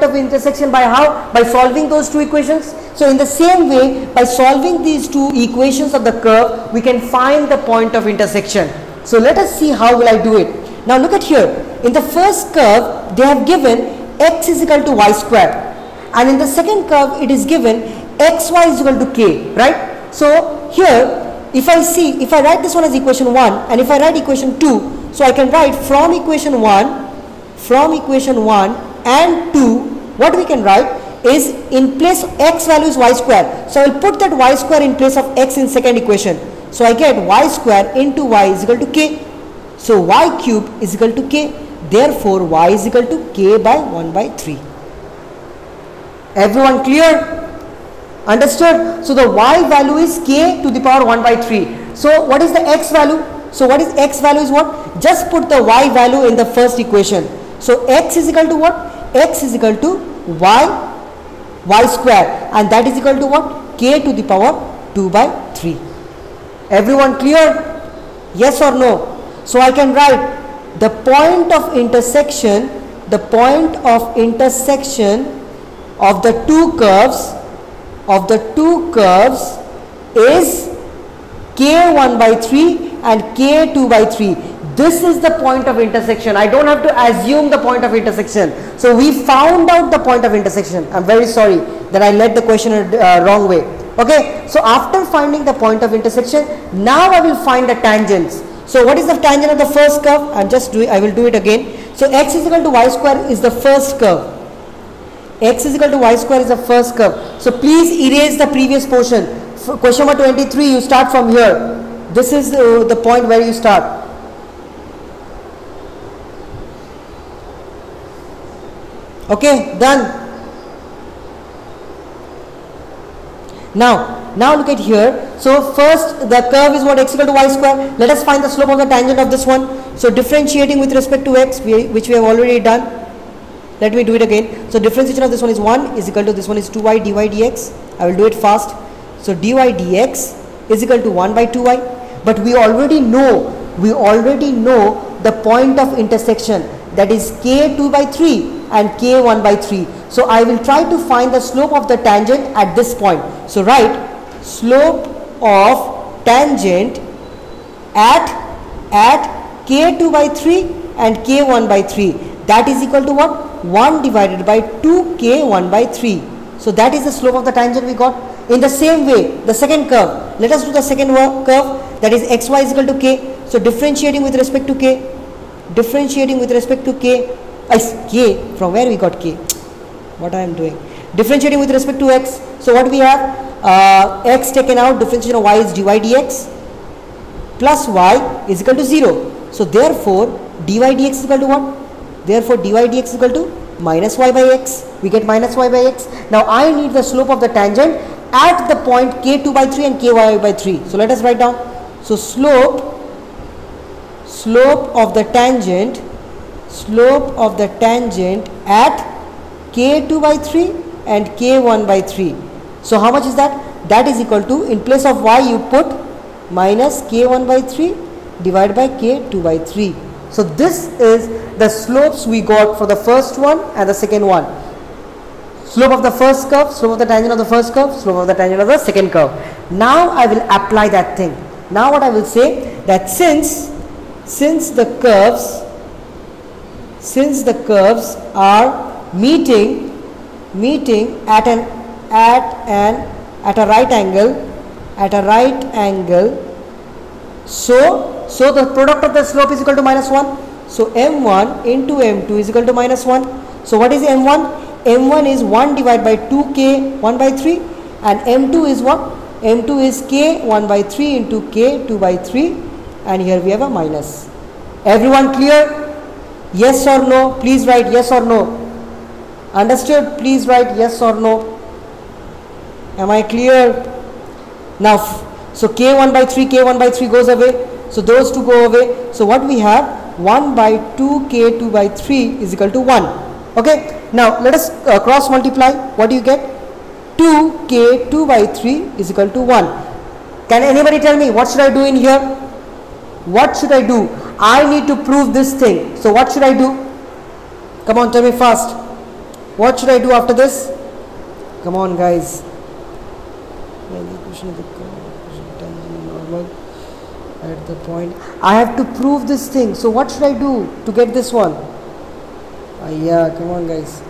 of intersection by how? By solving those two equations. So in the same way, by solving these two equations of the curve, we can find the point of intersection. So let us see how will I do it. Now look at here. In the first curve, they have given x is equal to y square. And in the second curve, it is given xy is equal to k, right? So here, if I write this one as equation 1 and if I write equation 2, so I can write from equation 1 and 2, what we can write is in place of x value is y square. So I will put that y square in place of x in second equation. So I get y square into y is equal to k. So y cube is equal to k. Therefore y is equal to k by 1 by 3. Everyone clear? Understood? So the y value is k to the power 1 by 3. So what is the x value? So what is x value is what? Just put the y value in the first equation. So x is equal to what? X is equal to y square, and that is equal to what? K to the power 2 by 3. Everyone clear? Yes or no? So I can write the point of intersection of the two curves is k1 by 3 and k2 by 3. This is the point of intersection. I don't have to assume the point of intersection. So we found out the point of intersection. I'm very sorry that I led the question wrong way. Okay, so after finding the point of intersection, now I will find the tangents. So what is the tangent of the first curve? I will do it again. So x is equal to y square is the first curve. X is equal to y square is the first curve. So please erase the previous portion. For question number 23, you start from here. This is the point where you start. Okay, done. Now look at here. So first the curve is what? X equal to y square. Let us find the slope of the tangent of this one. So differentiating with respect to x, which we have already done. Let me do it again. So differentiation of this one is 1 is equal to this one is 2y dy dx. I will do it fast. So dy dx is equal to 1 by 2y. But we already know the point of intersection, that is k2 by 3 and k1 by 3. So I will try to find the slope of the tangent at this point. So write slope of tangent at k2 by 3 and k1 by 3. That is equal to what? 1 divided by 2k1 by 3. So that is the slope of the tangent we got. In the same way, the second curve. Let us do the second curve, that is xy is equal to k. So differentiating with respect to k. K, from where we got k? What I am doing? Differentiating with respect to x. So what we have? X taken out, differentiation of y is dy dx plus y is equal to 0. So therefore dy dx is equal to what? Therefore dy dx is equal to minus y by x. We get minus y by x. Now I need the slope of the tangent at the point k2 by 3 and ky by 3. So let us write down. So slope of the tangent at k2 by 3 and k1 by 3. So how much is that? That is equal to, in place of y you put minus k1 by 3 divided by k2 by 3. So this is the slopes we got for the first one and the second one. Slope of the first curve, slope of the tangent of the first curve, slope of the tangent of the second curve. Now I will apply that thing. Now what I will say, that since the curves are meeting at a right angle, so the product of the slope is equal to minus 1. So m1 into m2 is equal to minus 1. So what is m1? m1 is 1 divided by 2k 1 by 3, and m2 is what? m2 is k 1 by 3 into k 2 by 3, and here we have a minus. Everyone clear? Yes or no? Please write yes or no. Understood? Please write yes or no. Am I clear? Now, so k1 by 3, k1 by 3 goes away. So those two go away. So what we have? 1 by 2 k2 by 3 is equal to 1. Okay. Now let us cross multiply. What do you get? 2 k2 by 3 is equal to 1. Can anybody tell me what should I do in here? What should I do? I need to prove this thing. So what should I do? Come on, tell me fast. What should I do after this? Come on guys. Equation of the tangent normal at the point. I have to prove this thing. So what should I do to get this one? Yeah, come on guys.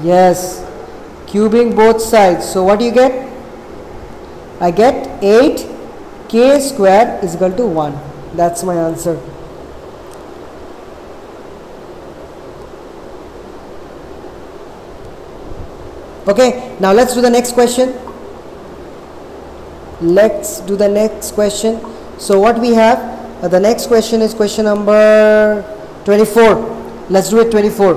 Yes, cubing both sides. So what do you get? I get 8k square is equal to 1. That's my answer. Okay, now let's do the next question. Let's do the next question. So what we have, the next question is question number 24. Let's do it 24.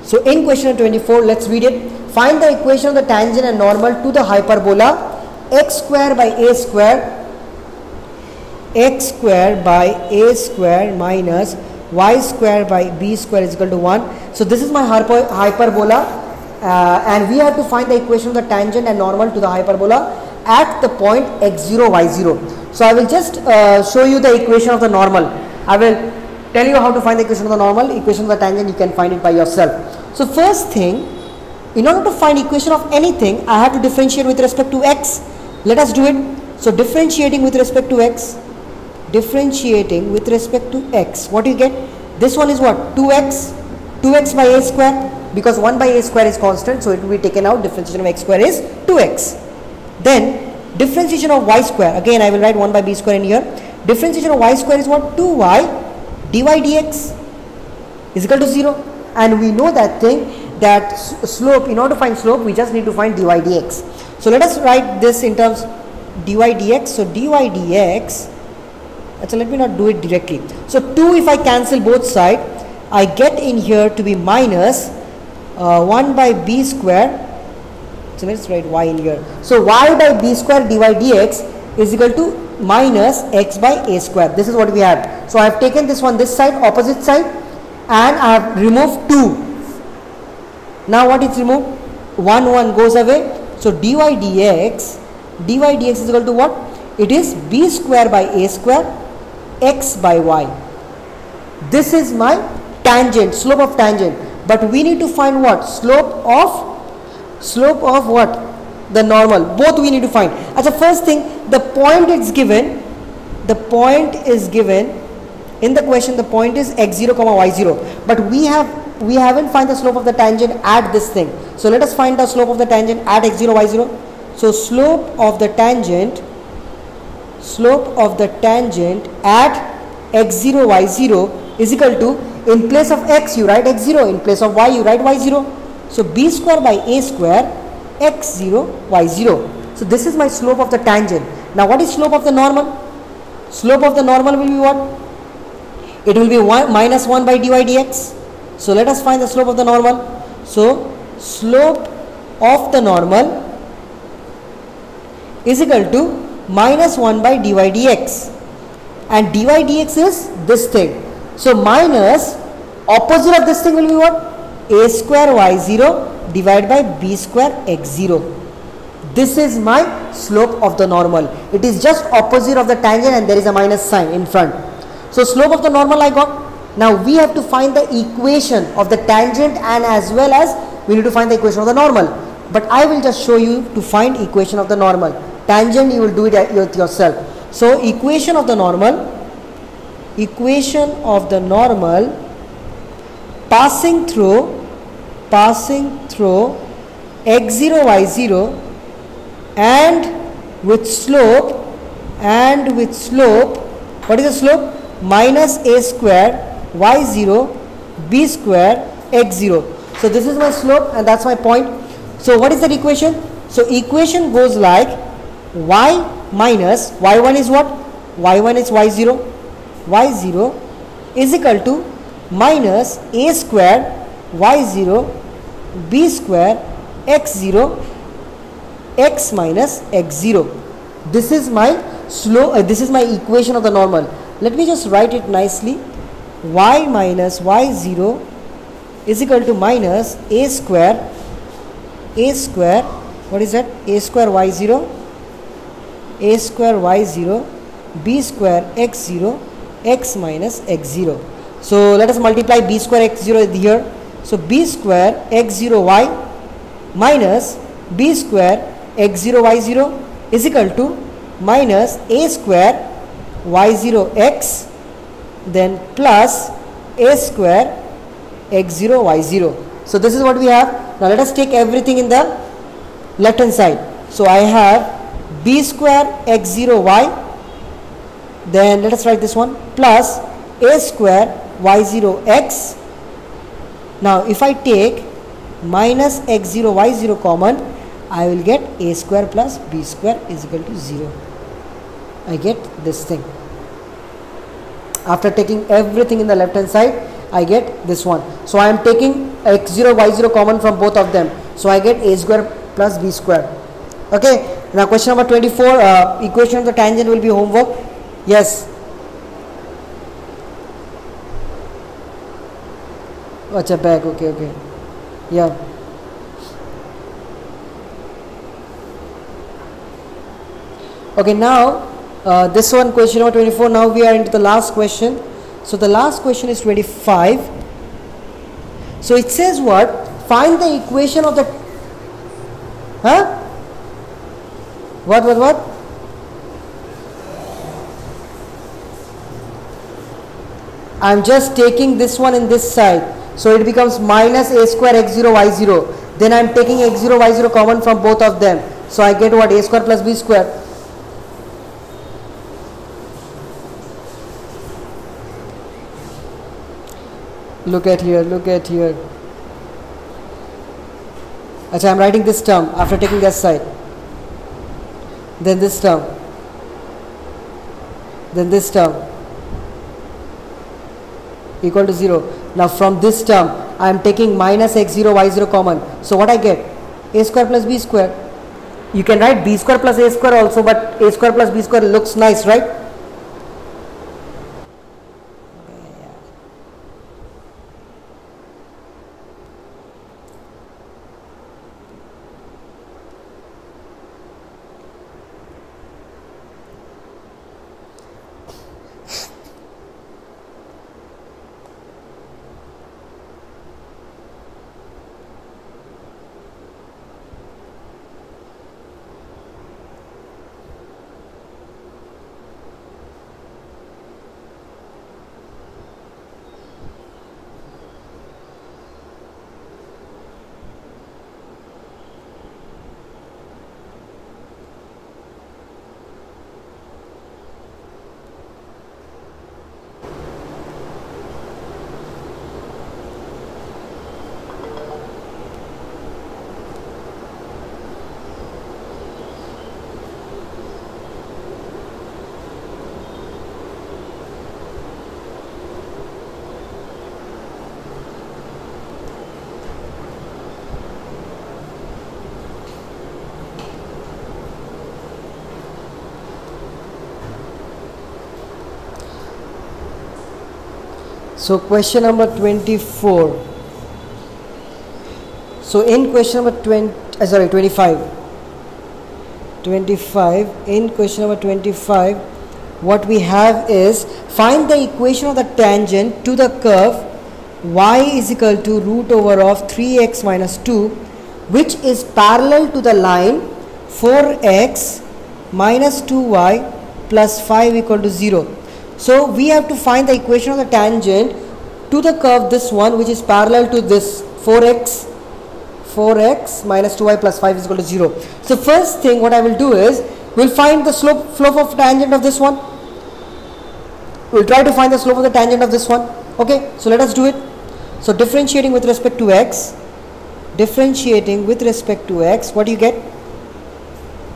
So in question 24, let's read it. Find the equation of the tangent and normal to the hyperbola x square by a square minus y square by b square is equal to 1. So this is my hyperbola and we have to find the equation of the tangent and normal to the hyperbola at the point x0, y0. So I will just show you the equation of the normal. I will tell you how to find the equation of the normal. Equation of the tangent, you can find it by yourself. So first thing, in order to find equation of anything, I have to differentiate with respect to x. Let us do it. So differentiating with respect to x. Differentiating with respect to x. What do you get? This one is what? 2x. 2x by a square. Because 1 by a square is constant, so it will be taken out. Differentiation of x square is 2x. Then differentiation of y square. Again, I will write 1 by b square in here. Differentiation of y square is what? 2y dy dx is equal to 0. And we know that thing, that slope, in order to find slope, we just need to find dy dx. So let us write this in terms dy dx. So dy dx, so let me not do it directly. So 2, if I cancel both sides, I get in here to be minus 1 by b square. So let's write y in here. So y by b square dy dx is equal to minus x by a square. This is what we have. So I have taken this one, this side, opposite side, and I have removed 2. Now what is removed? 1 goes away. So dy dx is equal to what? It is b square by a square x by y. This is my tangent, slope of tangent. But we need to find what? Slope of what? The normal. Both we need to find. As a first thing, the point is given. The point is given in the question. The point is x0, y0. But we haven't find the slope of the tangent at this thing. So let us find the slope of the tangent at x0, y0. So slope of the tangent at x0, y0 is equal to, in place of x you write x0, in place of y you write y0. So b square by a square x0, y0. So this is my slope of the tangent. Now what is slope of the normal? Slope of the normal will be what? It will be minus 1 by dy dx. So let us find the slope of the normal. So slope of the normal is equal to minus 1 by dy dx. And dy dx is this thing. So minus, opposite of this thing will be what? A square y0 divided by b square x0. This is my slope of the normal. It is just opposite of the tangent and there is a minus sign in front. So slope of the normal I got. Now we have to find the equation of the tangent and as well as we need to find the equation of the normal. But I will just show you to find equation of the normal. Tangent you will do it yourself. So equation of the normal passing through x0 y0 and with slope what is the slope? Minus a square y0 b square x0. So this is my slope and that's my point. So what is that equation? So equation goes like y minus y1 is what? Y1 is y0. Y0 is equal to minus a square y0 b square x0 x minus x0. This is my this is my equation of the normal. Let me just write it nicely. Y minus y0 is equal to minus a square what is that? A square y0 b square x0 x minus x0. So let us multiply b square x0 here. So b square x0 y minus b square x0 y0 is equal to minus a square y0 x then plus a square x0 y0. So this is what we have. Now let us take everything in the left hand side. So I have b square x0 y, then let us write this one, plus a square y0 x. Now if I take minus x0 y0 common, I will get a square plus b square is equal to 0. I get this thing. After taking everything in the left hand side, I get this one. So I am taking x0 y0 common from both of them. So I get a square plus b square. Okay. Now question number 24, equation of the tangent will be homework. Yes. Acha back. Okay. Yeah. Okay, now this one, question number 24. Now we are into the last question. So the last question is 25. So it says what? Find the equation of the What? I am just taking this one in this side. So it becomes minus a square x0 y0. Then I am taking x0 y0 common from both of them. So I get what? A square plus b square. Look at here. Achha, I am writing this term after taking this side. Then this term. Then this term. Equal to 0. Now from this term, I am taking minus x0 y0 common. So what I get? A square plus b square. You can write b square plus a square also, but a square plus b square looks nice, right? So question number 24. So in question number 25. In question number 25, what we have is find the equation of the tangent to the curve y is equal to root over of 3x minus 2, which is parallel to the line 4x minus 2y plus 5 equal to 0. So we have to find the equation of the tangent to the curve this one, which is parallel to this 4x minus 2y plus 5 is equal to 0. So first thing what I will do is we'll find the slope of tangent of this one. We'll try to find the slope of the tangent of this one. Okay, so let us do it. So differentiating with respect to x, what do you get?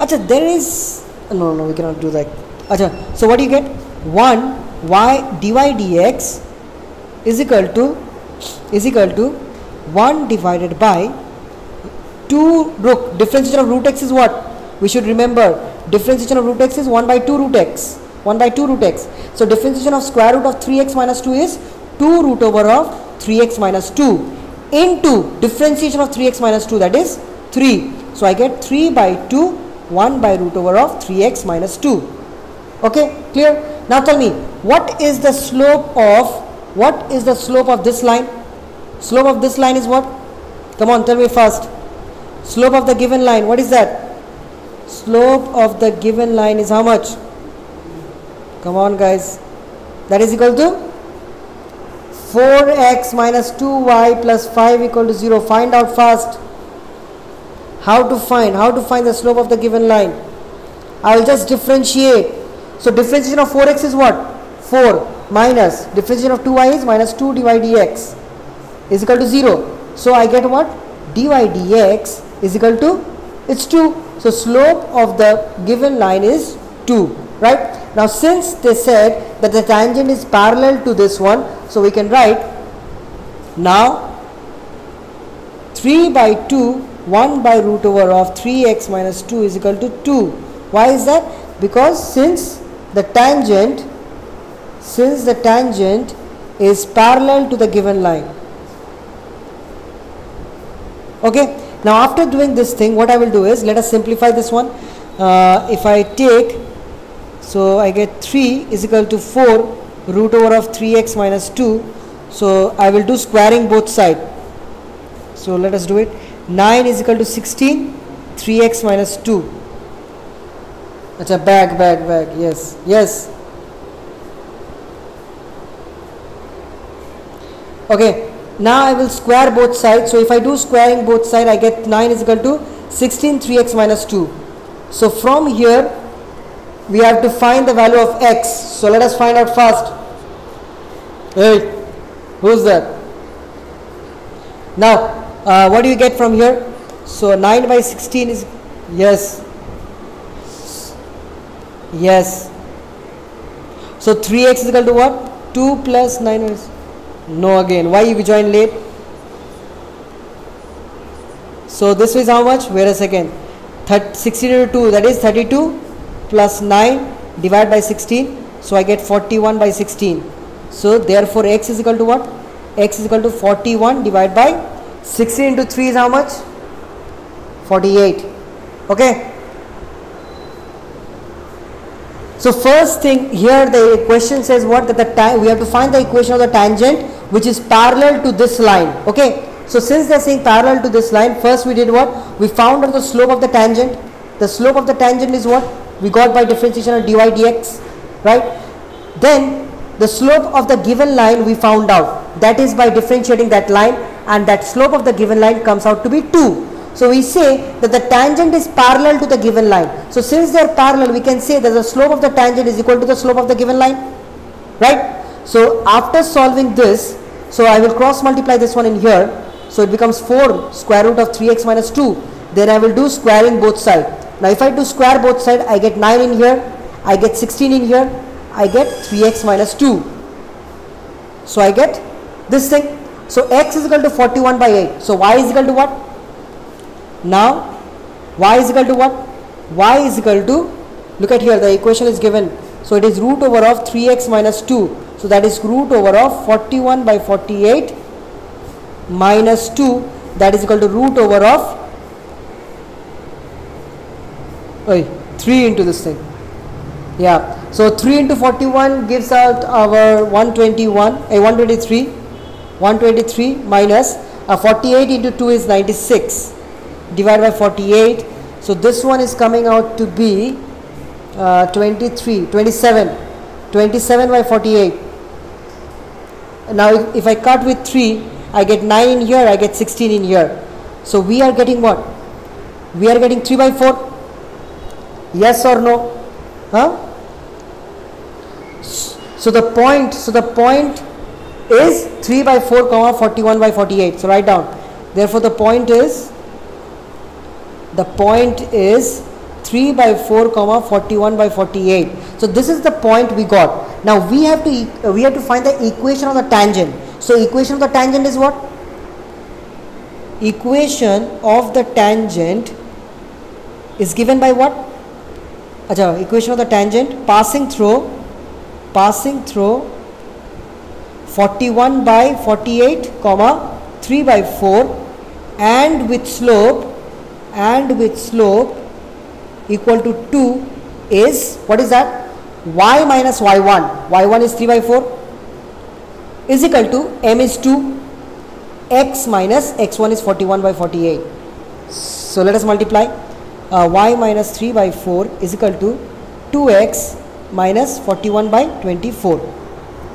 Acha, there is no, we cannot do that. Acha, so what do you get? 1 y dy dx is equal to 1 divided by 2 root. Differentiation of root x is what? We should remember differentiation of root x is 1 by 2 root x. So differentiation of square root of 3x minus 2 is 2 root over of 3x minus 2 into differentiation of 3x minus 2, that is 3. So I get 3 by 2, 1 by root over of 3x minus 2. Okay, clear? Now tell me, what is the slope of this line? Slope of this line is what? Come on, tell me fast. Slope of the given line, what is that? Slope of the given line is how much? Come on guys. That is equal to 4x minus 2y plus 5 equal to 0. Find out fast. How to find the slope of the given line? I will just differentiate. So differentiation of 4x is what? 4 minus differentiation of 2y is minus 2 dy dx is equal to 0. So I get what? Dy dx is equal to, it's 2. So slope of the given line is 2, right? Now since they said that the tangent is parallel to this one, so we can write now 3 by 2, 1 by root over of 3x minus 2 is equal to 2. Why is that? Because since the tangent is parallel to the given line. Okay, now after doing this thing, what I will do is, let us simplify this one. If I take, so I get 3 is equal to 4 root over of 3x minus 2. So I will do squaring both sides. So let us do it. 9 is equal to 16, 3x minus 2. Acha, back, yes. Okay, now I will square both sides. So if I do squaring both sides, I get 9 is equal to 16, 3x minus 2. So from here, we have to find the value of x. So let us find out fast. Hey, who's that? Now, what do you get from here? So 9 by 16 is, yes. So 3x is equal to what? 2 plus 9 is, no again. Why you join late? So this is how much? Wait a second. 16 into 2, that is 32 plus 9 divided by 16. So I get 41 by 16. So therefore x is equal to what? X is equal to 41 divided by 16 into 3 is how much? 48. Okay. So first thing here, the question says what? That we have to find the equation of the tangent which is parallel to this line. Okay. So since they are saying parallel to this line, first we did what? We found out the slope of the tangent. The slope of the tangent is what? We got by differentiation of dy dx, right? Then the slope of the given line we found out. That is by differentiating that line, and that slope of the given line comes out to be 2. So we say that the tangent is parallel to the given line. So since they are parallel, we can say that the slope of the tangent is equal to the slope of the given line, right? So after solving this, so I will cross multiply this one in here. So it becomes 4 square root of 3x minus 2. Then I will do squaring both sides. Now if I do square both sides, I get 9 in here, I get 16 in here, I get 3x minus 2. So I get this thing. So x is equal to 41 by 8. So y is equal to what? Now y is equal to what? Y is equal to, look at here, the equation is given. So it is root over of 3x minus 2. So that is root over of 41 by 48 minus 2, that is equal to root over of 3 into this thing. Yeah. So 3 into 41 gives out our 123 minus 48 into 2 is 96 divided by 48. So this one is coming out to be 27 by 48. Now if I cut with 3, I get 9 in here, I get 16 in here. So we are getting what? We are getting 3 by 4. Yes or no? Huh? So the point is 3 by 4 comma 41 by 48. So write down. Therefore the point is 3 by 4 comma 41 by 48. So this is the point we got. Now we have to find the equation of the tangent. So equation of the tangent is what? Equation of the tangent is given by what? Acha, equation of the tangent passing through 41 by 48 comma 3 by 4 and with slope equal to 2 is, what is that? Y minus y1. Y1 is 3 by 4 is equal to m is 2 x minus x1 is 41 by 48. So let us multiply. Y minus 3 by 4 is equal to 2x minus 41 by 24.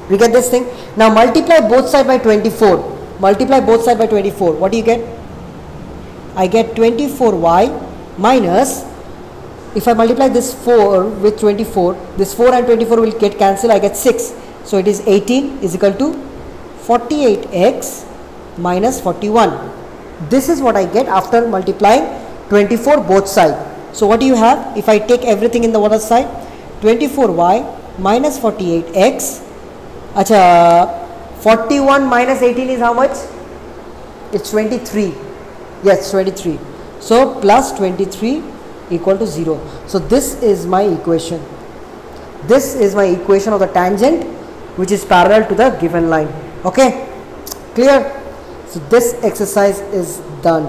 We get this thing. Now multiply both sides by 24. Multiply both sides by 24. What do you get? I get 24y minus, if I multiply this 4 with 24, this 4 and 24 will get cancelled. I get 6. So it is 18 is equal to 48x minus 41. This is what I get after multiplying 24 both sides. So what do you have? If I take everything in the other side, 24y minus 48x. Acha, 41 minus 18 is how much? It's 23. Yes, 23. So plus 23 equal to 0. So this is my equation. This is my equation of the tangent which is parallel to the given line. Okay, clear? So this exercise is done,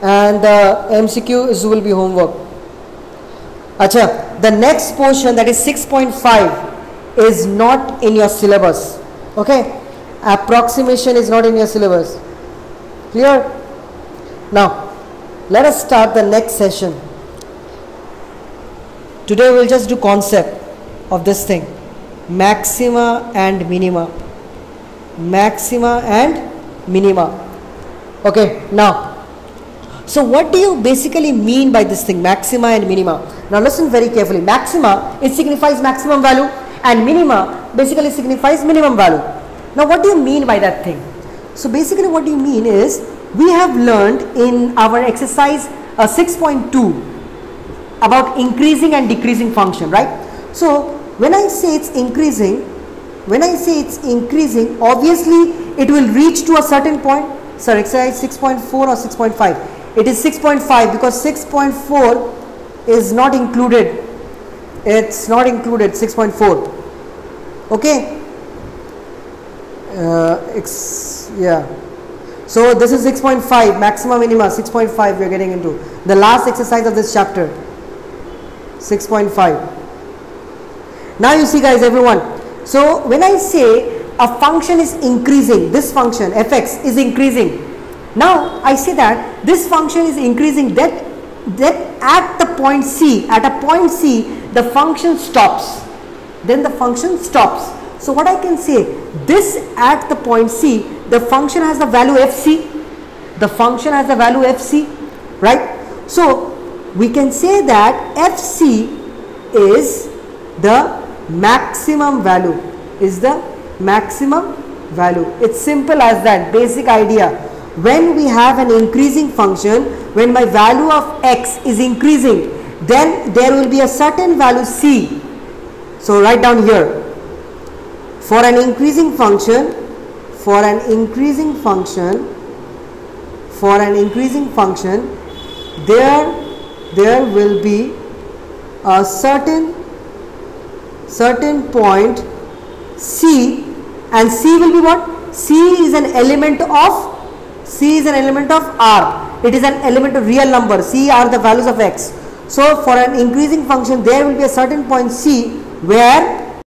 and the MCQ will be homework. Acha, the next portion, that is 6.5, is not in your syllabus. Okay, approximation is not in your syllabus. Clear? Now let us start the next session. Today we will just do concept of this thing, maxima and minima. Maxima and minima. Okay, now, so what do you basically mean by this thing, maxima and minima? Now listen very carefully. Maxima, it signifies maximum value, and minima basically signifies minimum value. Now what do you mean by that thing? So basically what you mean is, we have learned in our exercise 6.2 about increasing and decreasing function, right? So when I say it's increasing, obviously it will reach to a certain point. Sir, exercise 6.4 or 6.5? It is 6.5 because 6.4 is not included. It's not included, 6.4. Okay. Yeah. So this is 6.5, maxima minima 6.5 we are getting into. The last exercise of this chapter, 6.5. Now you see guys, everyone. So when I say a function is increasing, this function fx is increasing. Now I say that this function is increasing, that at the point C, the function stops. Then the function stops. So what I can say, this at the point C, the function has the value fc. The function has the value fc, right? So we can say that fc is the maximum value. Is the maximum value. It's simple as that. Basic idea. When we have an increasing function, when my value of x is increasing, then there will be a certain value c. So write down here. For an increasing function, there will be a certain point c, and c will be what? C is an element of R. It is an element of real number. C are the values of x. So for an increasing function, there will be a certain point c where